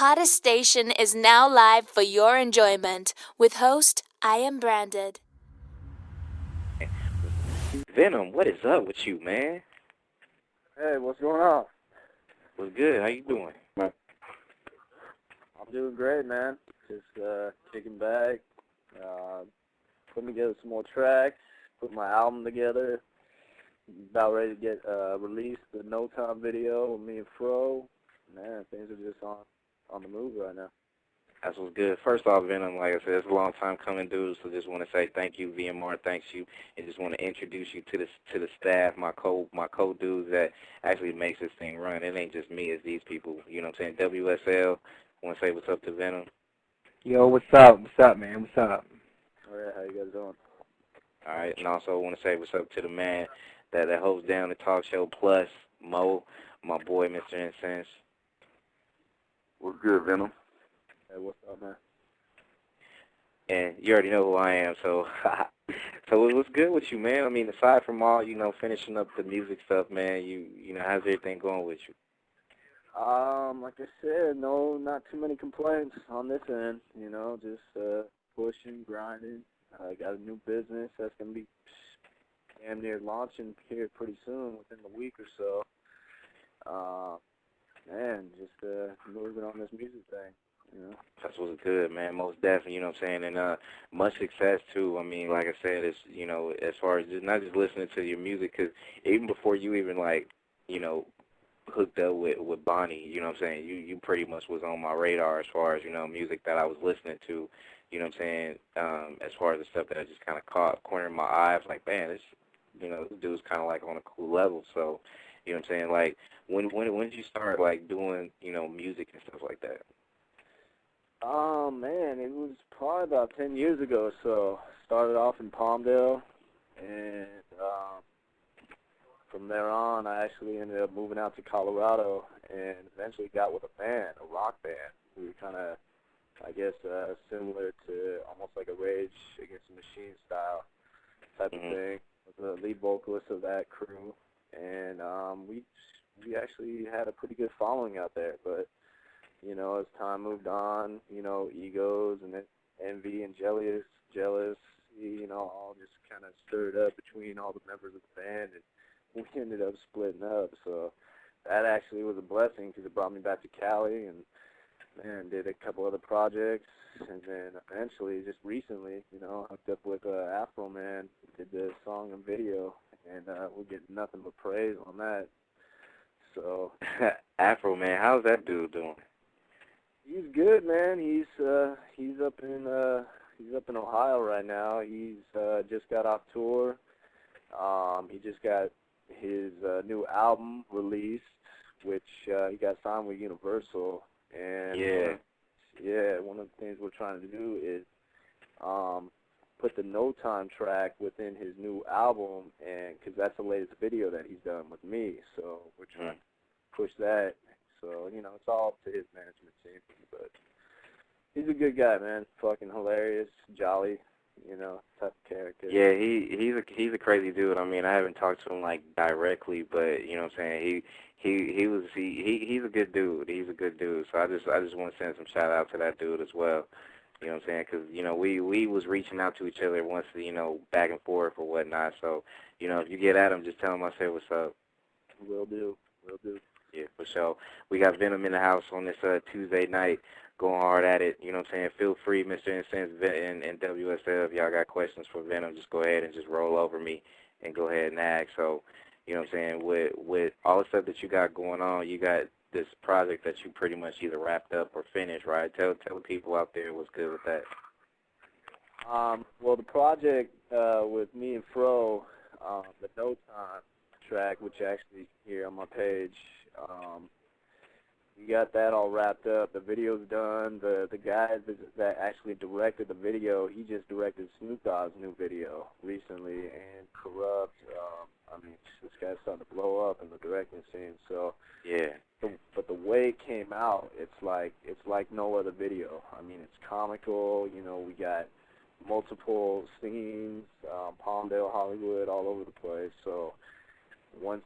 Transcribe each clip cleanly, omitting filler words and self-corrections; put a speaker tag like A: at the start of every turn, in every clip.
A: hottest station is now live for your enjoyment with host iamBranded.
B: Venom, what is up with you, man?
C: Hey, what's going on?
B: What's good? How you doing?
C: I'm doing great, man. Just kicking back, putting together some more tracks, putting my album together. About ready to get released the No Time video with me and Fro. Man, things are just on the move right now.
B: That's what's good. First off, Venom, like I said, it's a long time coming, dude. So just want to say thank you, VMR, thanks you, and just want to introduce you to the staff, my co dudes that actually makes this thing run. It ain't just me, it's these people. You know what I'm saying? WSL. Want to say what's up to Venom?
D: Yo, what's up? What's up, man? What's up?
C: All right, how you guys doing?
B: All right, and also want to say what's up to the man that holds down the talk show plus Mo, my boy, Mr. Incense.
E: What's good, Venom?
C: Hey, what's up, man?
B: And you already know who I am, so so what's good with you, man? I mean, aside from all, finishing up the music stuff, man, how's everything going with you?
C: Like I said, no, not too many complaints on this end. Just pushing, grinding. I got a new business that's gonna be damn near launching here pretty soon, within the week or so. Man, just moving on this music thing.
B: That's what's good, man. Most definitely, you know what I'm saying, and much success too. I mean, like I said, it's as far as not just listening to your music, because even before you even hooked up with Bonnie, you know what I'm saying, you pretty much was on my radar as far as music that I was listening to. You know what I'm saying? As far as the stuff that I just kind of caught corner in my eye, I was like, man, this dude's kind of like on a cool level. So, you know what I'm saying? Like, when did you start like doing music and stuff like that?
C: Oh, man, it was probably about 10 years ago or so. Started off in Palmdale, and from there on, I actually ended up moving out to Colorado and eventually got with a band, a rock band. We were kind of, I guess, similar to almost like a Rage Against the Machine style type of thing. I was the lead vocalist of that crew, and we actually had a pretty good following out there, but as time moved on, egos and envy and jealousy, all just kind of stirred up between all the members of the band, and we ended up splitting up. So that actually was a blessing because it brought me back to Cali, and man, did a couple other projects, and then eventually, just recently, hooked up with Afro Man, did the song and video, and we're getting nothing but praise on that. So
B: Afro Man, how's that dude doing?
C: He's good, man. He's up in Ohio right now. He's just got off tour. He just got his new album released, which he got signed with Universal. And one of the things we're trying to do is put the No Time track within his new album, and because that's the latest video that he's done with me. So we're trying to push that. So, it's all up to his management team. But he's a good guy, man. Fucking hilarious, jolly, type of character.
B: Yeah, he's a crazy dude. I mean, I haven't talked to him like directly, but you know what I'm saying. He's a good dude. He's a good dude. So I just want to send some shout out to that dude as well. You know what I'm saying? Because we was reaching out to each other once, back and forth or whatnot. So if you get at him, just tell him I said what's up.
C: Will do.
B: Yeah, for sure. We got Venom in the house on this Tuesday night, going hard at it. You know what I'm saying? Feel free, Mr. Incense and WSL, if y'all got questions for Venom, just go ahead and just roll over me and go ahead and ask. So, you know what I'm saying? With all the stuff that you got going on, you got this project that you pretty much either wrapped up or finished, right? Tell the people out there what's good with that.
C: Well, the project with me and Fro, the No Time track, which actually here on my page, we got that all wrapped up. The video's done. The guy that actually directed the video, he just directed Snoop Dogg's new video recently, and Corrupt. This guy's starting to blow up in the directing scene. So
B: yeah.
C: But the way it came out, it's like no other video. I mean, it's comical. We got multiple scenes, Palmdale, Hollywood, all over the place. So once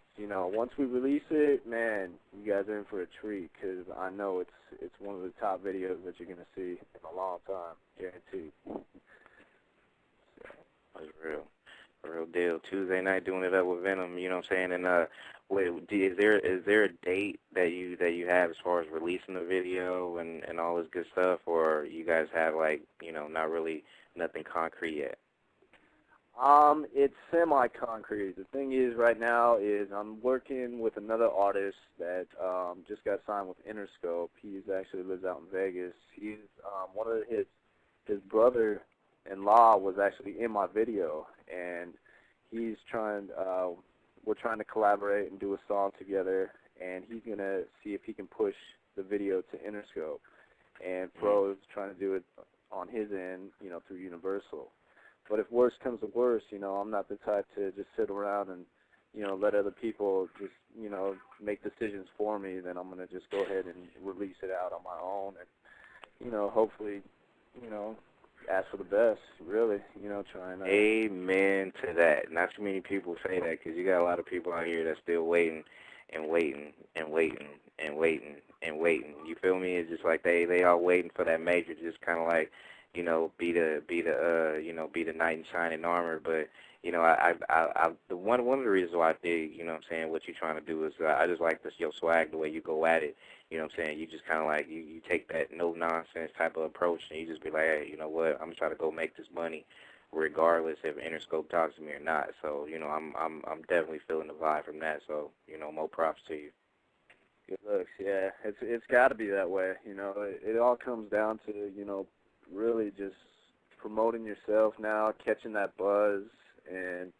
C: we release it, man, you guys are in for a treat, because I know it's one of the top videos that you're gonna see in a long time, guaranteed.
B: That's real. A real deal. Tuesday night doing it up with Venom, you know what I'm saying? And wait, is there a date that you have as far as releasing the video and all this good stuff, or you guys have like, not really nothing concrete yet?
C: It's semi-concrete. The thing is, right now, is I'm working with another artist that just got signed with Interscope. He actually lives out in Vegas. He's one of his brother-in-law was actually in my video, and he's trying. We're trying to collaborate and do a song together, and he's gonna see if he can push the video to Interscope. And Pro's trying to do it on his end, through Universal. But if worse comes to worse, I'm not the type to just sit around and, let other people just, make decisions for me. Then I'm going to just go ahead and release it out on my own and, hopefully, ask for the best, really, trying to.
B: Amen to that. Not too many people say that, because you got a lot of people out here that's still waiting and waiting and waiting and waiting and waiting. You feel me? It's just like they all waiting for that major, just kind of like, be the knight in shining armor. But one of the reasons why I dig, what you're trying to do is I just like your swag, the way you go at it. You just kind of like you take that no nonsense type of approach, and you just be like, hey, you know what? I'm trying to go make this money, regardless if Interscope talks to me or not. So I'm definitely feeling the vibe from that. So more props to you.
C: Good looks, yeah. It's got to be that way. It all comes down to really just promoting yourself now, catching that buzz, and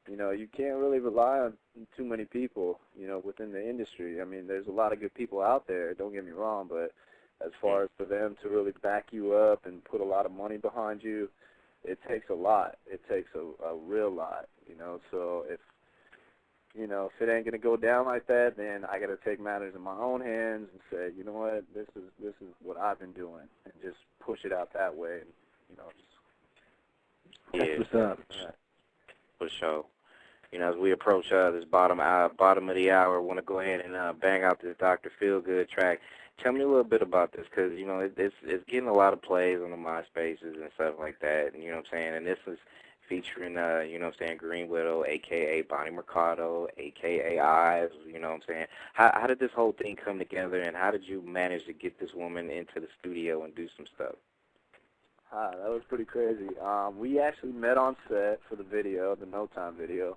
C: you can't really rely on too many people, within the industry. I mean, there's a lot of good people out there, don't get me wrong, but as far as for them to really back you up and put a lot of money behind you, it takes a lot. It takes a real lot, so if it ain't gonna go down like that, then I gotta take matters in my own hands and say, you know what, this is what I've been doing, and just push it out that way, and
B: Yeah,
D: What's up?
B: for sure. As we approach this bottom of the hour, I want to go ahead and bang out this Dr. Feelgood track. Tell me a little bit about this, because it's getting a lot of plays on the MySpaces and stuff like that, and and this is featuring, Green Widow, a.k.a. Bonnie Mercado, a.k.a. Eyez, How did this whole thing come together, and how did you manage to get this woman into the studio and do some stuff?
C: That was pretty crazy. We actually met on set for the video, the No Time video,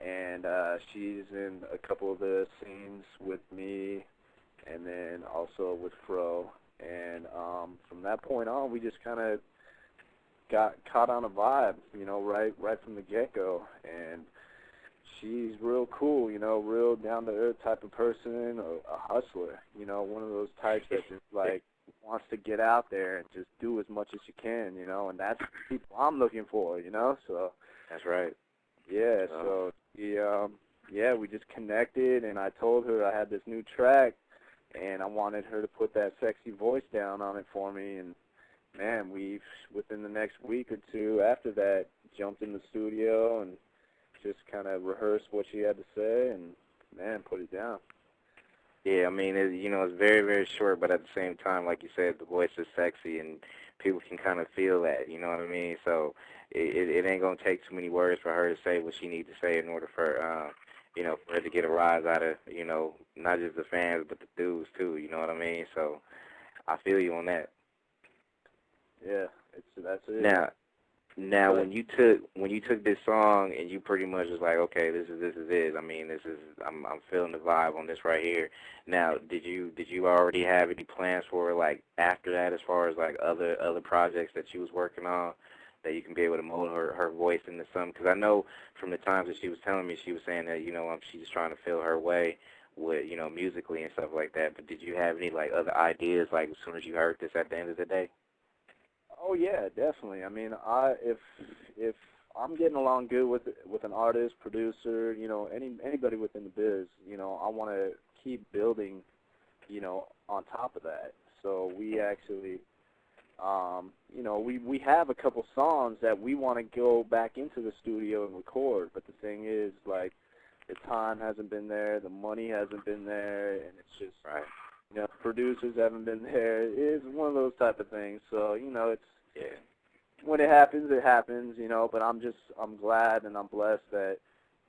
C: and she's in a couple of the scenes with me, and then also with Fro, and from that point on, we just kind of got caught on a vibe, right from the get-go, and she's real cool, real down-to-earth type of person, a hustler, one of those types that just, like, wants to get out there and just do as much as you can, and that's the people I'm looking for, so.
B: That's right.
C: Yeah, so, we just connected, and I told her I had this new track, and I wanted her to put that sexy voice down on it for me, and man, we've, within the next week or two after that, jumped in the studio and just kind of rehearsed what she had to say and, man, put it down.
B: Yeah, I mean, it's very, very short, but at the same time, like you said, the voice is sexy, and people can kind of feel that, you know what I mean? So it ain't going to take too many words for her to say what she needs to say in order for, for her to get a rise out of, not just the fans, but the dudes, too, you know what I mean? So I feel you on that.
C: Yeah, that's it.
B: Now, when you took this song and you pretty much was like, okay, this is it. I mean, I'm feeling the vibe on this right here. Now, did you already have any plans for like after that, as far as like other projects that she was working on, that you can be able to mold her voice into something? Because I know from the times that she was telling me, she was saying that she's trying to feel her way with musically and stuff like that. But did you have any like other ideas like as soon as you heard this at the end of the day?
C: Oh yeah, definitely. I mean, if I'm getting along good with an artist, producer, anybody within the biz, I want to keep building, on top of that. So we actually, we have a couple songs that we want to go back into the studio and record. But the thing is, like, the time hasn't been there, the money hasn't been there, and it's just, the producers haven't been there. It's one of those type of things. So, it's when it happens, but I'm glad and I'm blessed that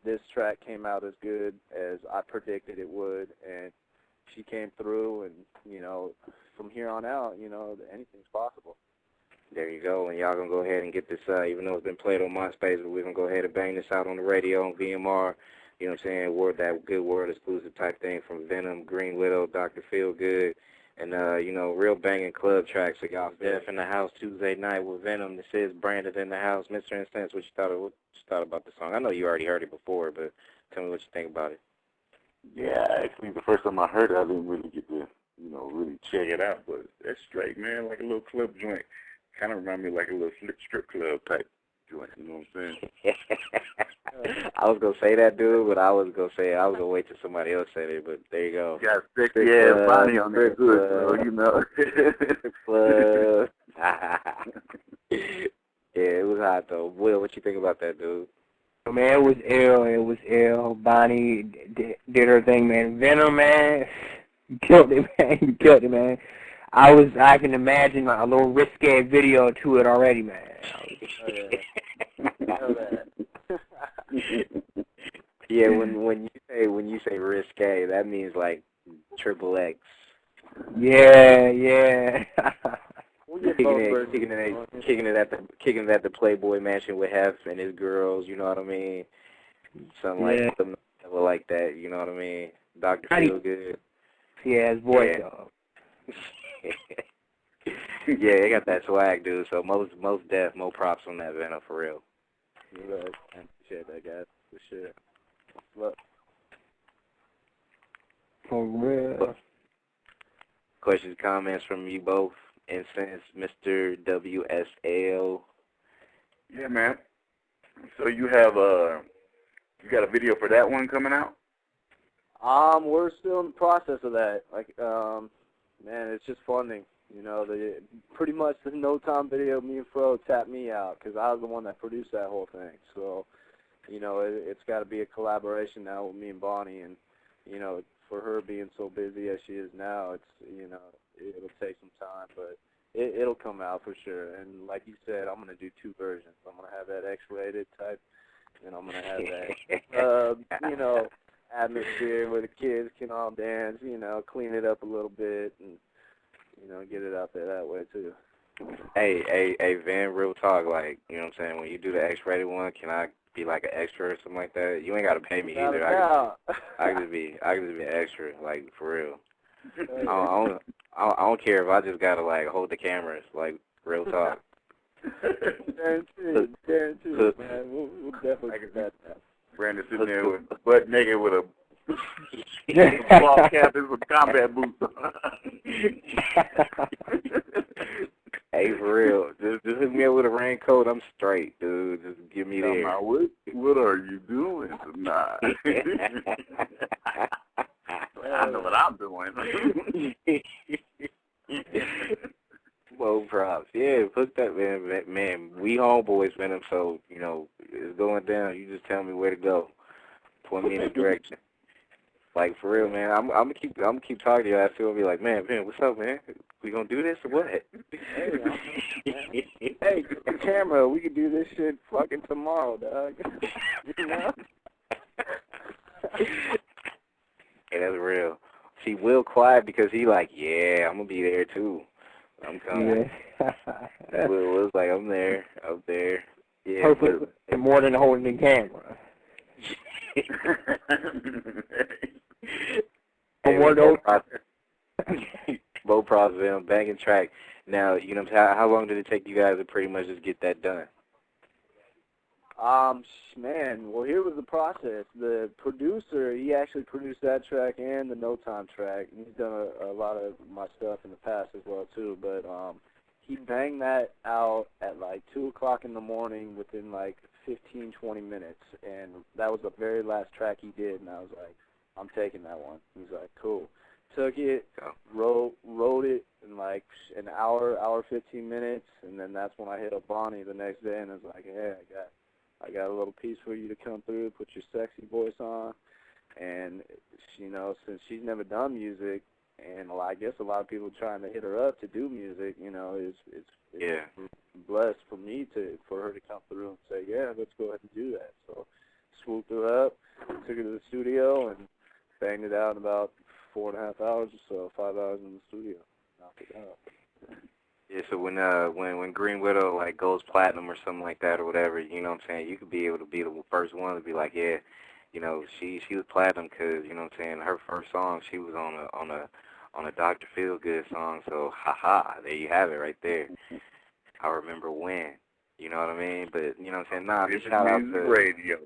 C: this track came out as good as I predicted it would, and she came through, and, from here on out, anything's possible.
B: There you go, and y'all going to go ahead and get this, even though it's been played on MySpace, but we're going to go ahead and bang this out on the radio on VMR, you know what I'm saying, that good word exclusive type thing from Venom, Green Widow, Dr. Feelgood, and, real banging club tracks. So y'all Def in the house Tuesday night with Venom. This is Branded in the house. Mr. Instance, what you thought about the song? I know you already heard it before, but tell me what you think about it.
E: Yeah, actually, the first time I heard it, I didn't really get to, really check it out. But that's straight, man, like a little club joint. Kind of remind me like a little strip club type joint, you know what I'm saying?
B: I was going to say that, dude, but I was going to wait till somebody else said it, but there you go.
E: Got sexy ass body on there, good, bro,
B: Club. Yeah, it was hot, though. Will, what you think about that, dude?
D: Man, it was ill. It was ill. Bonnie did her thing, man. Venom, man, you killed it, man. You killed it, man. I can imagine a little risque video to it already, man.
B: Yeah, when you say risque, that means like triple X.
D: Yeah.
B: Kicking it at the Playboy Mansion with Hef and his girls, you know what I mean? Something like that, you know what I mean? Dr. Feelgood.
D: Yeah, his voice, though.
B: Yeah, they got that swag, dude. So most def, more props on that Venom for real.
C: Right. I appreciate that, guys. For sure. Look.
D: For real.
B: Questions, comments from you both? Incense, Mr. WSL.
E: Yeah, man. So you have you got a video for that one coming out?
C: We're still in the process of that. Man, it's just funding. Pretty much the No Time video, me and Fro tapped me out because I was the one that produced that whole thing. So, it's got to be a collaboration now with me and Bonnie, and for her being so busy as she is now, it'll take some time, but it'll come out for sure. And like you said, I'm going to do two versions. I'm going to have that X-rated type, and I'm going to have that, atmosphere where the kids can all dance, clean it up a little bit, and, get it out there that way too.
B: Hey, Van, real talk, like, you know what I'm saying, when you do the X-rated one, can I be like an extra or something like that? You ain't got to pay me either. I can just be an extra, like, for real. I don't care if I just gotta like hold the cameras, like real talk.
C: Guaranteed, man. We'll definitely get that now.
E: Brandon sitting there with butt naked with a ball cap and some combat boots.
B: Hey, for real, just hit me up with a raincoat. I'm straight, dude. Just give me there.
E: What are you doing tonight? I know what I'm doing.
B: Well, props. Yeah, put that, man. We homeboys, Venom, so, it's going down. You just tell me where to go. Point me in the direction. Like, for real, man, I'm gonna keep talking to you. I feel be like, man, what's up, man? We gonna do this or what?
C: Hey, get the camera. We can do this shit fucking tomorrow, dog.
B: Hey, that's real. See, Will quiet because he like, yeah, I'm gonna be there too. I'm coming. Yeah. Will's like, I'm there. Yeah.
D: Hopefully, more than holding the camera.
B: Both props, man. Banging track. Now, how long did it take you guys to pretty much just get that done?
C: Man, well, here was the process. The producer, he actually produced that track and the No Time track. He's done a lot of my stuff in the past as well, too. But he banged that out at, 2 o'clock in the morning within, 15, 20 minutes. And that was the very last track he did. And I was like, I'm taking that one. He was like, cool. Took it, wrote it in, an hour, 15 minutes. And then that's when I hit up Bonnie the next day and I was like, hey, I got a little piece for you to come through, put your sexy voice on. And, you know, since she's never done music, and I guess a lot of people trying to hit her up to do music, you know, it's blessed for her to come through and say, yeah, let's go ahead and do that. So swooped her up, took her to the studio, and banged it out in about 4.5 hours or so, 5 hours in the studio. Knocked it out.
B: Yeah, so when Green Widow like goes platinum or something like that or whatever, you know what I'm saying, you could be able to be the first one to be like, yeah, you know, she was platinum because, you know what I'm saying, her first song she was on a Dr. Feelgood song, so there you have it right there. I remember when, you know what I mean? But you know what I'm saying, nah, just shout out to
E: radio.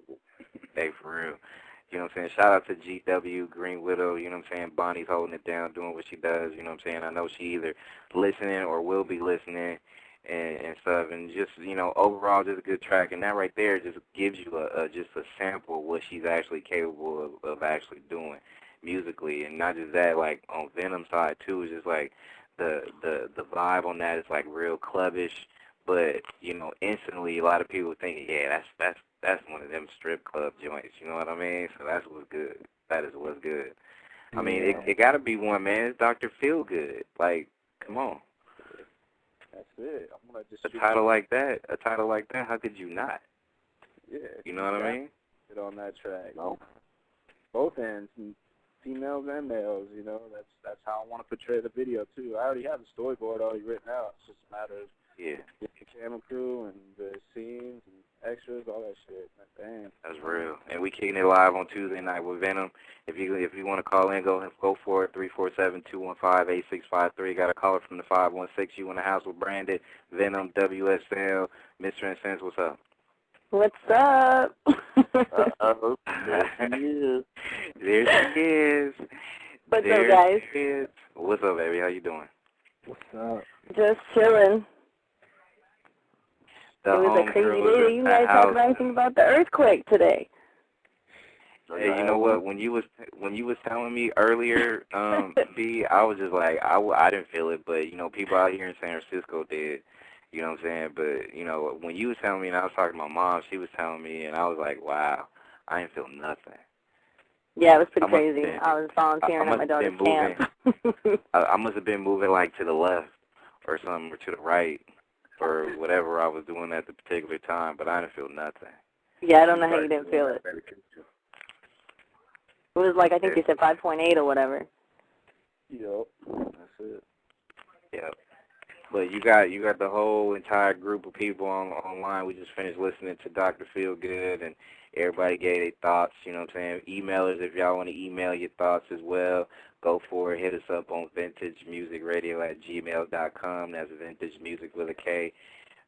B: Hey, for real. You know what I'm saying? Shout out to GW, Green Widow, you know what I'm saying? Bonnie's holding it down, doing what she does, you know what I'm saying? I know she either listening or will be listening and stuff. And just, you know, overall, just a good track. And that right there just gives you just a sample of what she's actually capable of actually doing musically. And not just that, like, on Venom's side, too, it's just like the vibe on that is, like, real clubbish. But, you know, instantly a lot of people think, yeah, that's one of them strip club joints, you know what I mean? So that's what's good. That is what's good. I mean, it got to be one, man. It's Dr. Feelgood. Like, come on.
C: That's it. I'm gonna just
B: a title like that, how could you not?
C: Yeah.
B: You know what I mean?
C: Get on that track. No. Both ends, females and males, you know. That's how I want to portray the video, too. I already have the storyboard already written out. It's just a matter of getting the camera crew and the scenes and extras, all that shit. Damn.
B: That's real. And we kicking it live on Tuesday night with Venom. If you want to call in, go for it. 347-215-8653. Got a caller from the 516. You in the house with Branded, Venom, WSL, Mr. Incense. What's up?
F: What's up?
B: There she is. There she is.
F: What's up, guys?
B: What's up, baby? How you doing?
D: What's up?
F: Just chilling. It was a crazy day. You guys talk about anything about the earthquake today?
B: Hey, you know what? When you was telling me earlier, B, I was just like, I didn't feel it, but you know, people out here in San Francisco did. You know what I'm saying? But you know, when you was telling me, and I was talking to my mom, she was telling me, and I was like, wow, I didn't feel nothing.
F: Yeah, it was pretty crazy. I was volunteering at my daughter's camp.
B: I must have been moving like to the left or something, or to the right, or whatever I was doing at the particular time, but I didn't feel nothing.
F: Yeah, I don't know how you didn't feel it. It was like, I think you said 5.8 or whatever.
C: Yep, that's it.
B: Yep. But you got the whole entire group of people online. We just finished listening to Dr. Feelgood, and everybody gave their thoughts, you know what I'm saying? Emailers, if y'all want to email your thoughts as well, go for it. Hit us up on vintagemusicradio@gmail.com. That's vintagemusic with a K,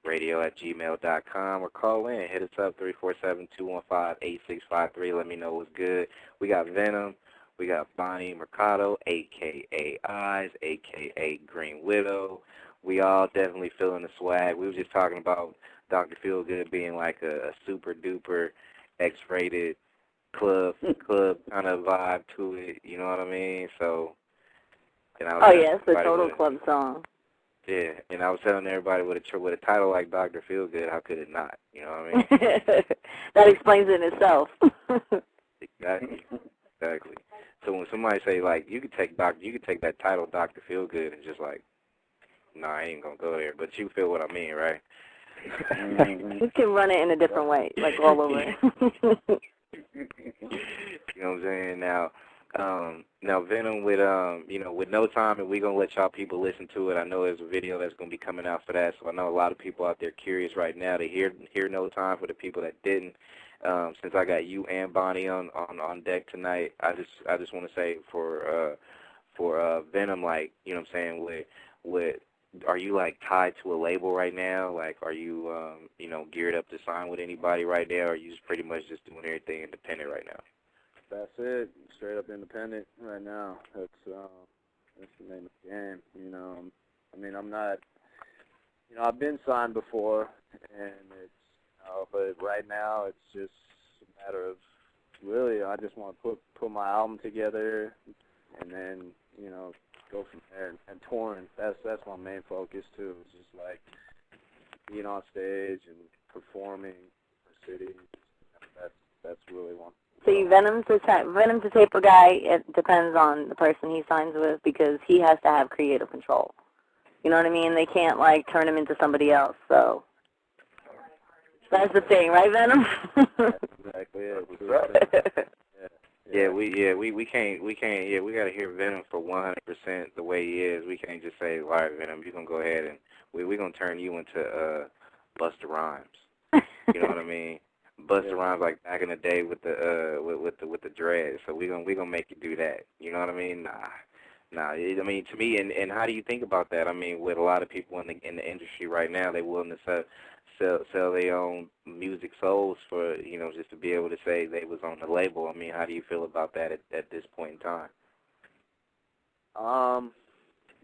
B: radio@gmail.com. Or call in. Hit us up, 347-215-8653. Let me know what's good. We got Venom. We got Bonnie Mercado, a.k.a. Eyez, a.k.a. Green Widow. We all definitely feeling the swag. We were just talking about Dr. Feelgood being like a super-duper X-rated club kind of vibe to it. You know what I mean? So, and I was
F: it's the total club song.
B: Yeah, and I was telling everybody with a title like Dr. Feelgood, how could it not? You know what I mean?
F: That explains it in itself.
B: Exactly. So when somebody say like you could take that title Dr. Feelgood and just like, no, I ain't gonna go there. But you feel what I mean, right?
F: You can run it in a different way, like all over.
B: You know what I'm saying? Now Venom with with No Time, and we're gonna let y'all people listen to it. I know there's a video that's gonna be coming out for that, so I know a lot of people out there curious right now to hear No Time. For the people that didn't, since I got you and Bonnie on deck tonight, I just want to say for Venom, like, you know what I'm saying, with are you like tied to a label right now? Like, are you geared up to sign with anybody right now, or are you just pretty much just doing everything independent right now?
C: That's it. Straight up independent right now. That's the name of the game. You know, I mean, I'm not. You know, I've been signed before, and it's. But right now, it's just a matter of really. I just want to put my album together, and then go from there and touring. That's my main focus too. It's just like being on stage and performing for City. That's really one.
F: See, Venom to tape a guy, it depends on the person he signs with because he has to have creative control. You know what I mean? They can't, like, turn him into somebody else, so that's the thing, right, Venom?
C: That's exactly it.
B: We can't, yeah, we got to hear Venom for 100% the way he is. We can't just say, all right, Venom, you're going to go ahead and we're going to turn you into Busta Rhymes. You know what I mean? Busta Rhymes like back in the day with the dreads. So we're gonna make you do that. You know what I mean? Nah. I mean, to me, and how do you think about that? I mean, with a lot of people in the industry right now, they're willing to sell their own music souls for, you know, just to be able to say they was on the label. I mean, how do you feel about that at this point in time?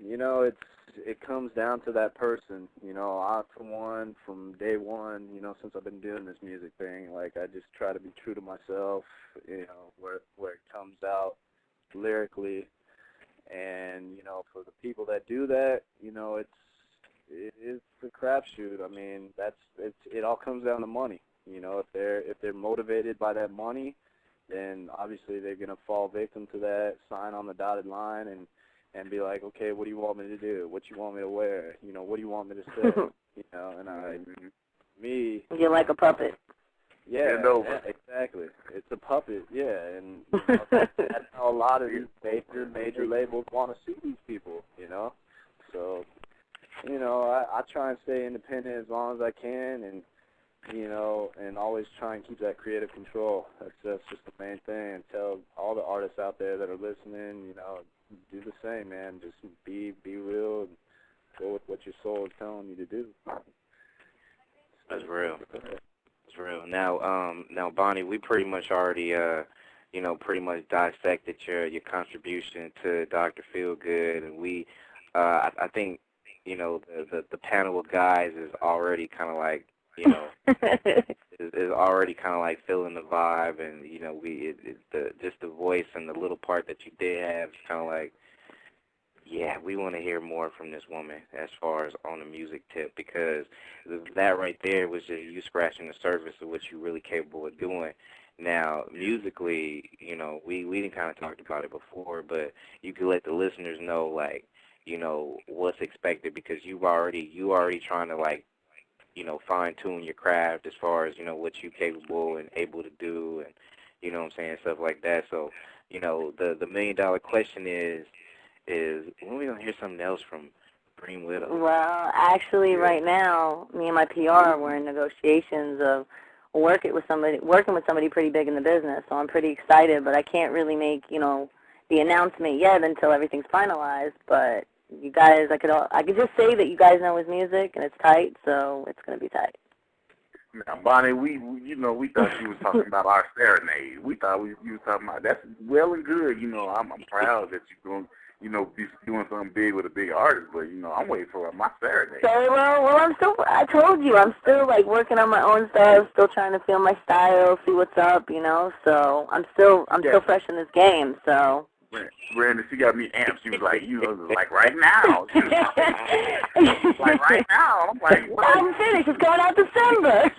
C: You know, it comes down to that person. You know, I, for one, from day one, you know, since I've been doing this music thing, like, I just try to be true to myself, you know, where it comes out lyrically. And, you know, for the people that do that, you know, it's a crapshoot. I mean, it all comes down to money. You know, if they're motivated by that money, then obviously they're gonna fall victim to that, sign on the dotted line, and be like, okay, what do you want me to do? What you want me to wear? You know, what do you want me to say? You know, and me.
F: You're like a puppet.
C: Yeah, exactly. It's a puppet, yeah, and you know, that's how a lot of these major labels want to see these people, you know. So, you know, I try and stay independent as long as I can, and you know, and always try and keep that creative control. That's just the main thing. And tell all the artists out there that are listening, you know, do the same, man. Just be real and go with what your soul is telling you to do.
B: That's real. That's real. Now, Bonnie, we pretty much already, you know, pretty much dissected your contribution to Dr. Feelgood, and we, I think, you know, the panel of guys is already kind of like, you know, is already kind of like feeling the vibe, and you know, just the voice and the little part that you did have is kind of like, yeah, we want to hear more from this woman as far as on the music tip, because that right there was just you scratching the surface of what you're really capable of doing. Now, musically, you know, we didn't kind of talked about it before, but you could let the listeners know, like, you know, what's expected, because you already trying to, like, you know, fine-tune your craft as far as, you know, what you're capable and able to do, and, you know what I'm saying, stuff like that. So, you know, the million-dollar question is when are we going to hear something else from Green Widow?
F: Well, actually, right now, me and my PR, we're in negotiations of working with somebody pretty big in the business, so I'm pretty excited, but I can't really make, you know, the announcement yet until everything's finalized, but you guys, I could just say that you guys know his music, and it's tight, so it's going to be tight.
E: Now, Bonnie, we thought you was talking about our serenade. We thought you was talking about, that's well and good. You know, I'm proud that you're going, you know, be doing something big with a big artist, but, you know, I'm waiting for my serenade.
F: So, well, I told you, I'm still, like, working on my own stuff, still trying to feel my style, see what's up, you know, so I'm still fresh in this game, so.
E: Brandon, she got me amped. She was like, you know, like right now. She was like right now. I'm like, what?
F: I'm finished. It's going out December.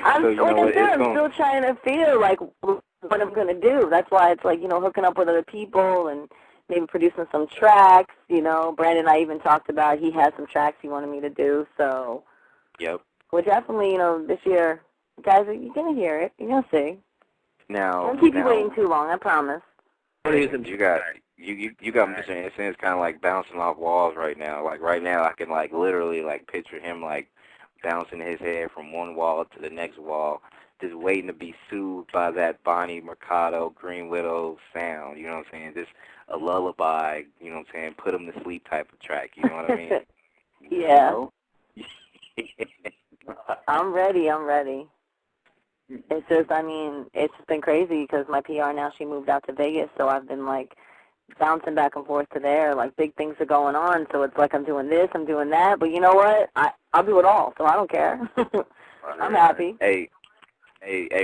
F: I'm still trying to feel like what I'm going to do. That's why it's like, you know, hooking up with other people and maybe producing some tracks. You know, Brandon and I even talked about he had some tracks he wanted me to do. So,
B: yep.
F: Well, definitely, you know, this year. Guys, you're going to hear it. You're going to see.
B: Now,
F: don't keep you waiting too long, I promise.
B: You got Mr. It's kind of like bouncing off walls right now. Like right now, I can like literally like picture him like bouncing his head from one wall to the next wall, just waiting to be soothed by that Bonnie Mercado Green Widow sound. You know what I'm saying? Just a lullaby. You know what I'm saying? Put him to sleep type of track. You know what I mean?
F: Yeah. I'm ready. It's just, I mean, it's been crazy because my PR now, she moved out to Vegas, so I've been, like, bouncing back and forth to there. Like, big things are going on, so it's like I'm doing this, I'm doing that. But you know what? I'll do it all, so I don't care. I'm happy.
B: Hey,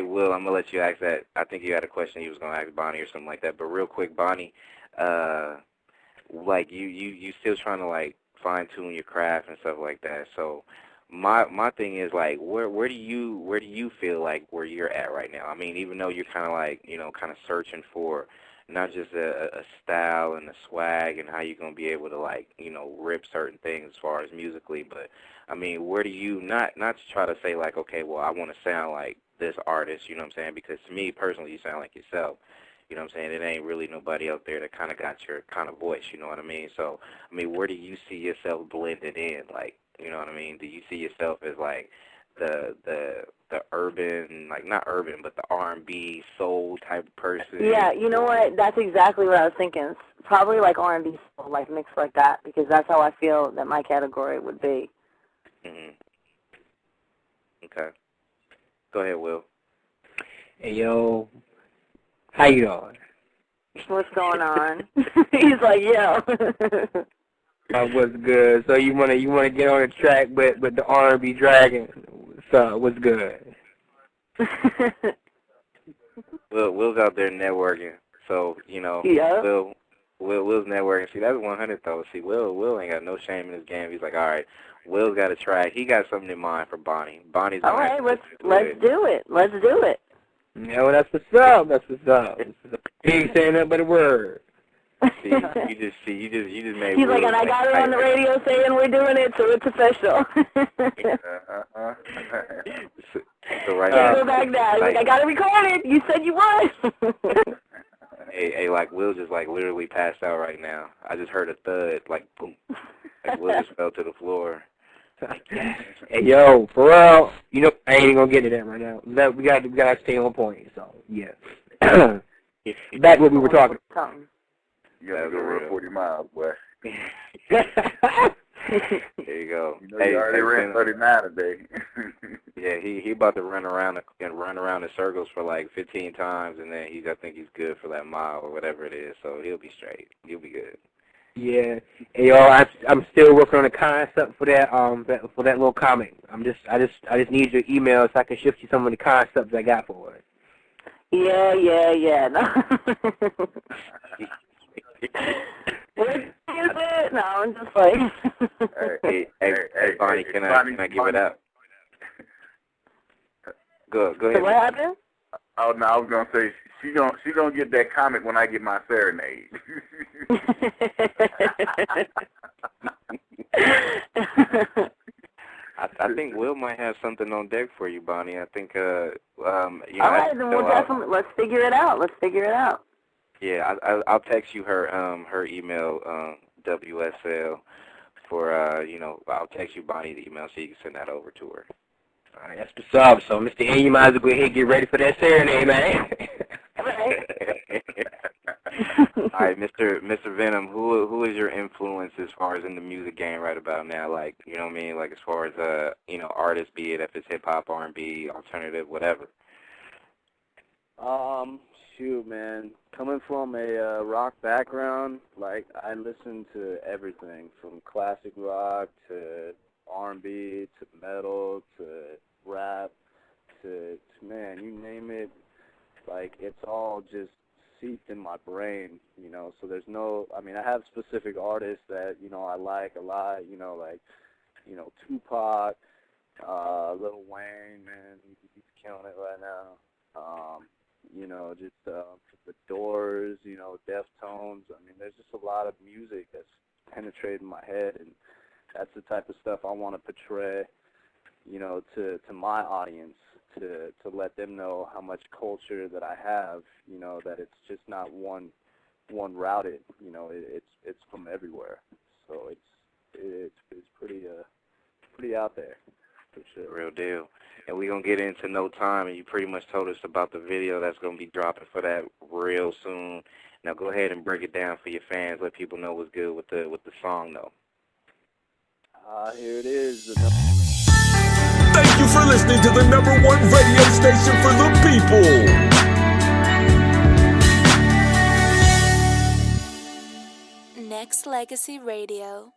B: Will, I'm going to let you ask that. I think you had a question you was going to ask Bonnie or something like that. But real quick, Bonnie, like, you still trying to, like, fine tune your craft and stuff like that. So my thing is like, where do you feel like where you're at right now? I mean, even though you're kind of like, you know, kind of searching for not just a style and a swag and how you're gonna be able to, like, you know, rip certain things as far as musically, but I mean, where do you not to try to say like, okay, well, I want to sound like this artist, you know what I'm saying? Because to me personally, you sound like yourself. You know what I'm saying? It ain't really nobody out there that kind of got your kind of voice, you know what I mean? So, I mean, where do you see yourself blended in? Like, you know what I mean? Do you see yourself as like the urban, like not urban, but the R&B soul type of person?
F: Yeah, you know what? That's exactly what I was thinking. Probably like R&B soul, like mixed like that, because that's how I feel that my category would be.
B: Mhm. Okay. Go ahead, Will.
D: Hey, yo, how you doing?
F: What's going on? He's like, yo.
D: What's good? So you wanna get on the track with the R&B Dragon? So what's good?
B: Will's out there networking, so you know,
F: Yeah.
B: Will's networking. See, that's 100 though. See, Will ain't got no shame in his game. He's like, all right, Will's got a track. He got something in mind for Bonnie. Bonnie's
F: all right, let's do it. Let's do it.
D: Yeah, well, that's what's up. That's what's up. He ain't saying nothing but a word.
B: See, you just made.
F: He's like, and I got it on the radio saying we're doing it, so it's official.
B: So right
F: Can't
B: now,
F: go back now. He's like, I got it recorded. You said you would.
B: hey, like Will just like literally passed out right now. I just heard a thud, like boom, like Will just fell to the floor.
D: Hey, yo, for real, you know, I ain't gonna get into that right now. We gotta stay on point. So yeah. Back what we were talking.
E: You gotta go run 40 miles, boy.
B: There you go.
E: You know, you already ran 39 today.
B: Yeah, he about to run around in circles for like 15 times, and then I think he's good for that mile or whatever it is. So he'll be straight. He'll be good.
D: Yeah. Hey, yo, I'm still working on a concept for that little comic. I just need your email so I can shift you some of the concepts I got for it.
F: Yeah. No. What is it? No, I'm just like.
B: Hey, Bonnie, can I give it up? Go ahead.
F: So what happened?
E: Oh no, I was gonna say she gonna get that comic when I get my serenade.
B: I think Will might have something on deck for you, Bonnie. I think you know.
F: All right, then we'll definitely let's figure it out.
B: Yeah, I'll text you her email, WSL, for you know, I'll text you Bonnie's email so you can send that over to her.
D: All right, that's what's up. So, Mr. A, you might as well go ahead and get ready for that serenade, man.
F: All right.
B: All right, Mr. Venom, who is your influence as far as in the music game right about now? Like, you know what I mean? Like as far as you know, artists, be it if it's hip hop, R&B, alternative, whatever.
C: Shoot, man. Coming from a rock background, like I listen to everything from classic rock to R&B to metal to rap to man, you name it. Like it's all just seeped in my brain, you know. So there's no, I mean, I have specific artists that you know I like a lot, you know, like Tupac, Lil Wayne, man, he's killing it right now. You know, just the Doors, you know, Deftones. I mean, there's just a lot of music that's penetrating my head, and that's the type of stuff I want to portray, you know, to my audience, to let them know how much culture that I have, you know, that it's just not one routed, you know, it's from everywhere. So it's pretty out there. For sure.
B: Real deal. And we're going to get into No Time, and you pretty much told us about the video that's going to be dropping for that real soon. Now go ahead and break it down for your fans. Let people know what's good with the song, though.
C: Here it is.
G: Thank you for listening to the #1 radio station for the people.
A: Nexxlegacy Radio.